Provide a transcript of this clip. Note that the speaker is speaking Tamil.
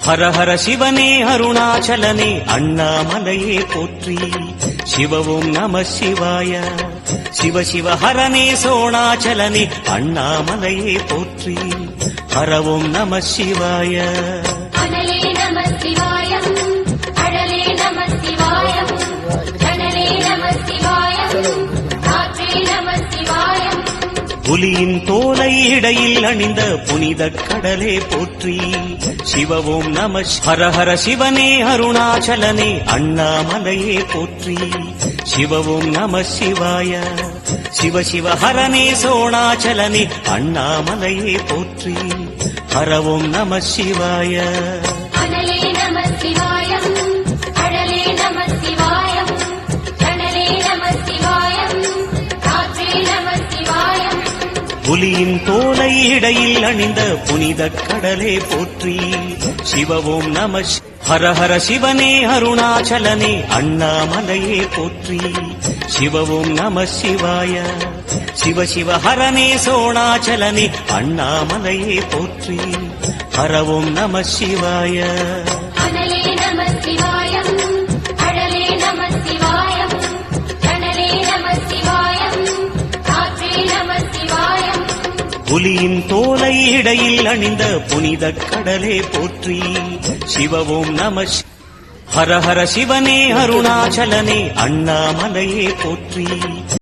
ஹர ஹர சிவனே அருணாச்சலனே அண்ணாமலையே போற்றி. சிவவும் நம சிவாய. சிவ சிவ ஹரனே சோணாச்சலனே அண்ணாமலையே போற்றி. ஹரவும் நம சிவாய. அனலே நம சிவாயம், அழலே நம சிவாயம், கனலே நம சிவாயம், காற்றே நம சிவாயம். புலியின் தோலை இடையில் அணிந்த புனித கடலே போற்றி. சிவவும் நம ஹர ஹர சிவனே அருணாச்சலனே அண்ணாமலையே போற்றி. சிவவும் நம சிவாய. சிவ சிவ ஹரனே சோணாச்சலனே அண்ணாமலையே போற்றி. ஹரவும் நம சிவாய. அனலே நம சிவாயம், அழலே நம சிவாயம், கனலே நம சிவாயம், காற்றே நம சிவாயம். புலியின் தோலை இடையில் அணிந்த புனித கடலே போற்றி. சிவவும் நம ஹர ஹர சிவனே அருணாச்சலனே அண்ணாமலையே போற்றி. சிவவும் நம சிவாய. சிவ சிவ ஹரனே சோணாச்சலனே அண்ணாமலையே போற்றி. ஹரவும் நம சிவாய. அனலே நம சிவாயம், அழலே நம சிவாயம், கனலே நம சிவாயம், காற்றே நம சிவாயம். புலியின் தோலை இடையில் அணிந்த புனித கடலே போற்றி. சிவவும் நம ஹர ஹர சிவனே அருணாச்சலனே அண்ணாமலையே போற்றி.